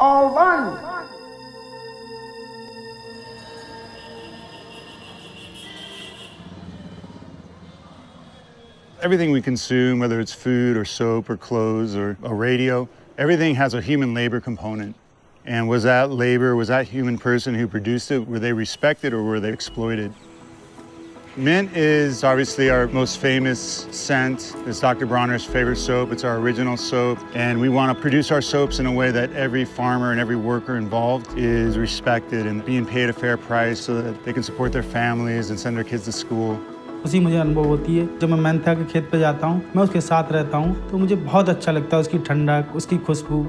all one. Everything we consume, whether it's food or soap or clothes or a radio, everything has a human labor component. And was that labor, was that human person who produced it, were they respected or were they exploited? Mint is obviously our most famous scent. It's Dr. Bronner's favorite soap. It's our original soap. And we want to produce our soaps in a way that every farmer and every worker involved is respected and being paid a fair price so that they can support their families and send their kids to school. उसी मुझे अनुभव होती है जब मैं Mentha के खेत पे जाता हूँ, मैं उसके साथ रहता हूँ तो मुझे बहुत अच्छा लगता है उसकी ठंडक, उसकी खुशबू।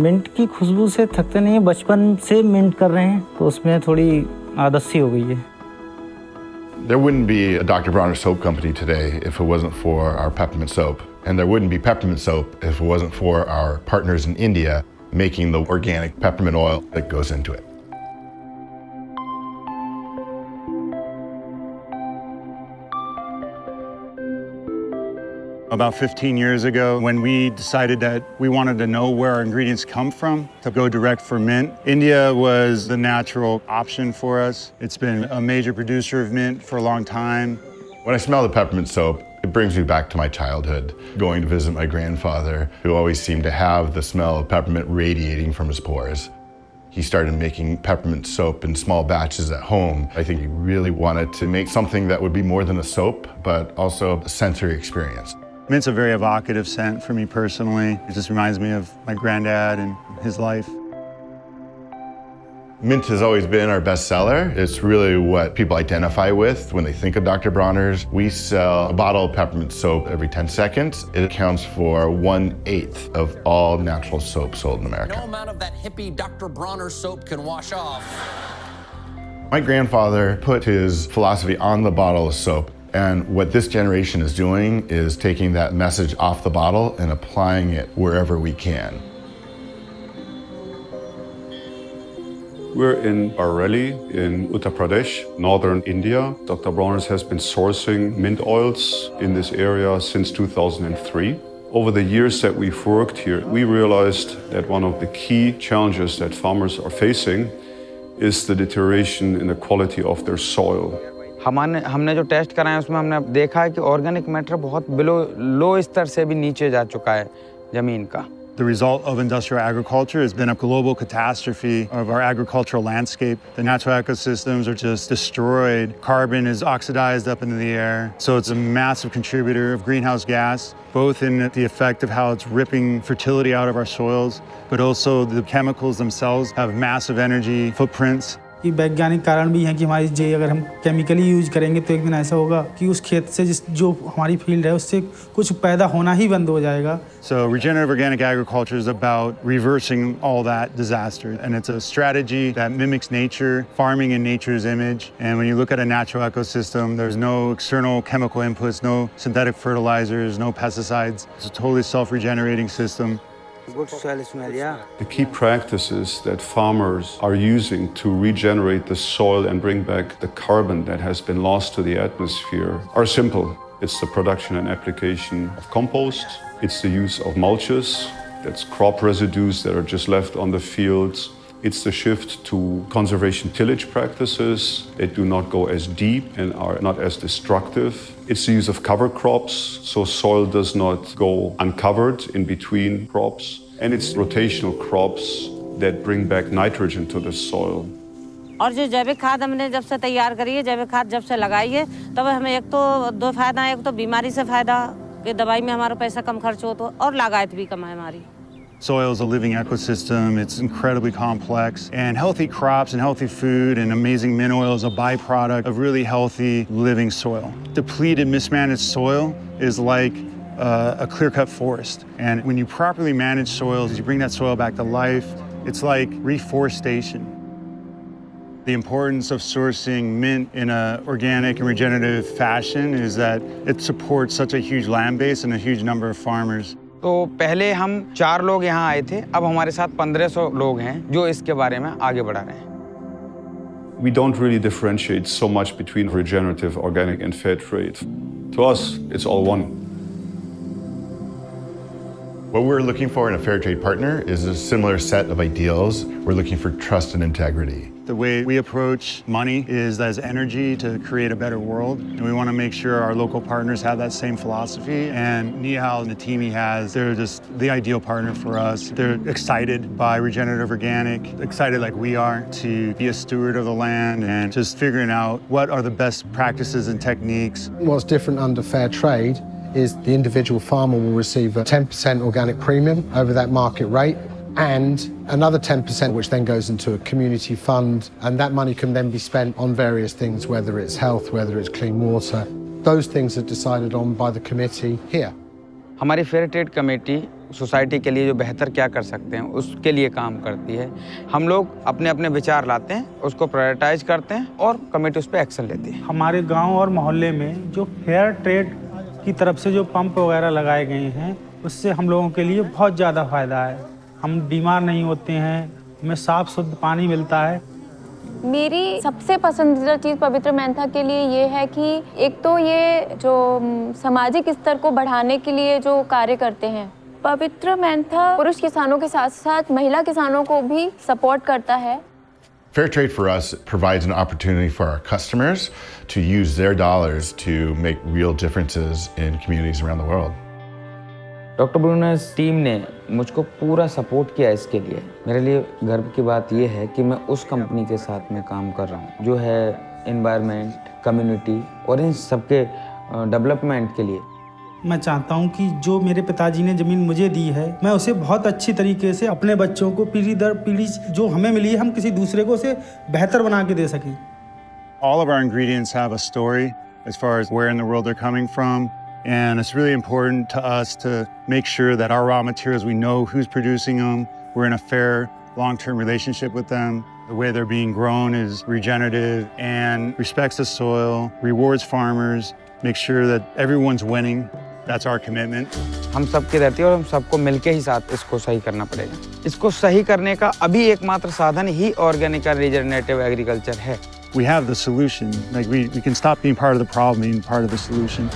मिंट की खुशबू से थकते नहीं है, बचपन से मिंट कर रहे हैं तो उसमें थोड़ी आदत सी हो गई है। There wouldn't be a Dr. Bronner soap company today if it wasn't for our peppermint soap. And there wouldn't be peppermint soap if it wasn't for our partners in India making the organic peppermint oil that goes into it. About 15 years ago, when we decided that we wanted to know where our ingredients come from to go direct for mint, India was the natural option for us. It's been a major producer of mint for a long time. When I smell the peppermint soap, it brings me back to my childhood, going to visit my grandfather, who always seemed to have the smell of peppermint radiating from his pores. He started making peppermint soap in small batches at home. I think he really wanted to make something that would be more than a soap, but also a sensory experience. Mint's a very evocative scent for me personally. It just reminds me of my granddad and his life. Mint has always been our best seller. It's really what people identify with when they think of Dr. Bronner's. We sell a bottle of peppermint soap every 10 seconds. It accounts for 1/8 of all natural soap sold in America. No amount of that hippie Dr. Bronner soap can wash off. My grandfather put his philosophy on the bottle of soap. And what this generation is doing is taking that message off the bottle and applying it wherever we can. We're in Bareilly in Uttar Pradesh, northern India. Dr. Bronner's has been sourcing mint oils in this area since 2003. Over the years that we've worked here, we realized that one of the key challenges that farmers are facing is the deterioration in the quality of their soil. हमने जो test कराया उसमें हमने देखा है कि organic matter बहुत लो स्तर से भी नीचे जा चुका है ज़मीन का। The result of industrial agriculture has been a global catastrophe of our agricultural landscape. The natural ecosystems are just destroyed. Carbon is oxidized up into the air. So it's a massive contributor of greenhouse gas, both in the effect of how it's ripping fertility out of our soils, but also the chemicals themselves have massive energy footprints. कि वैज्ञानिक कारण भी हैं कि हमारी जे अगर हम chemically use करेंगे तो एक दिन ऐसा होगा कि उस खेत से जो हमारी फील्ड है उससे कुछ पैदा होना ही बंद हो जाएगा. So regenerative organic agriculture is about reversing all that disaster, and it's a strategy that mimics nature, farming in nature's image. And when you look at a natural ecosystem, there's no external chemical inputs, no synthetic fertilizers, no pesticides. It's a totally self-regenerating system. Good soil smell, yeah. The key practices that farmers are using to regenerate the soil and bring back the carbon that has been lost to the atmosphere are simple. It's the production and application of compost. It's the use of mulches. That's crop residues that are just left on the fields. It's the shift to conservation tillage practices that do not go as deep and are not as destructive. It's the use of cover crops, so soil does not go uncovered in between crops. And it's rotational crops that bring back nitrogen to the soil. और जो जैविक खाद हमने जब से तैयार करी है, जैविक खाद जब से लगाई है, तब हमें एक तो दो फायदा है, एक तो बीमारी से फायदा कि दवाई में हमारा पैसा कम खर्च हो तो और लागत भी कम है हमारी. Soil is a living ecosystem. It's incredibly complex. And healthy crops and healthy food and amazing mint oil is a byproduct of really healthy living soil. Depleted, mismanaged soil is like a clear-cut forest. And when you properly manage soils, you bring that soil back to life, it's like reforestation. The importance of sourcing mint in an organic and regenerative fashion is that it supports such a huge land base and a huge number of farmers. तो पहले हम 4 लोग यहाँ आए थे, अब हमारे साथ 1500 लोग हैं जो इसके बारे में आगे बढ़ा रहे हैं. We don't really differentiate so much between regenerative, organic, and fair trade. To us, it's all one. What we're looking for in a fair trade partner is a similar set of ideals. We're looking for trust and integrity. The way we approach money is as energy to create a better world. And we want to make sure our local partners have that same philosophy. And Nihal and the team he has, they're just the ideal partner for us. They're excited by regenerative organic, excited like we are to be a steward of the land and just figuring out what are the best practices and techniques. What's different under fair trade is the individual farmer will receive a 10% organic premium over that market rate, and another 10% which then goes into a community fund, and that money can then be spent on various things, whether it's health, whether it's clean water. Those things are decided on by the committee here. हमारी fair trade committee society के लिए जो बेहतर क्या कर सकते हैं उसके लिए काम करती है। हम लोग अपने अपने विचार लाते हैं, उसको प्रायोरिटाइज करते हैं और कमेटी उस पर एक्शन लेती है। हमारे गांव और मोहल्ले में जो फेयर ट्रेड की तरफ से जो पंप वगैरह लगाए गए हैं उससे हम लोगों के लिए बहुत ज़्यादा फ़ायदा है। हम बीमार नहीं होते हैं, हमें साफ़ शुद्ध पानी मिलता है। मेरी सबसे पसंदीदा चीज़ पवित्र मेंथा के लिए ये है कि एक तो ये जो सामाजिक स्तर को बढ़ाने के लिए जो कार्य करते हैं, पवित्र मेंथा पुरुष किसानों के साथ साथ महिला किसानों को भी सपोर्ट करता है। Fair trade for us provides an opportunity for our customers to use their dollars to make real differences in communities around the world. Doctor Brunner's team ने मुझको पूरा सपोर्ट किया इसके लिए। मेरे लिए गर्व की बात यह है कि मैं उस कंपनी के साथ में काम कर रहा हूँ जो है एनवायरनमेंट, कम्युनिटी और इन सबके डेवलपमेंट के लिए। मैं चाहता हूं कि जो मेरे पिताजी ने ज़मीन मुझे दी है मैं उसे बहुत अच्छी तरीके से अपने बच्चों को पीढ़ी दर पीढ़ी जो हमें मिली है हम किसी दूसरे को उसे बेहतर बना के दे सकें। All of our ingredients have a story as far as where in the world they're coming from. And it's really important to us to make sure that our raw materials, we know who's producing them. We're in a fair long-term relationship with them. The way they're being grown is regenerative and respects the soil, rewards farmers, make sure that everyone's winning. That's our commitment. हम सबकी रहती है और हम सबको मिलके ही साथ इसको सही करना पड़ेगा। इसको सही करने का अभी एकमात्र साधन ही ऑर्गेनिक और रिजेनरेटिव एग्रीकल्चर है। We have the solution. Like we can stop being part of the problem, being part of the solution.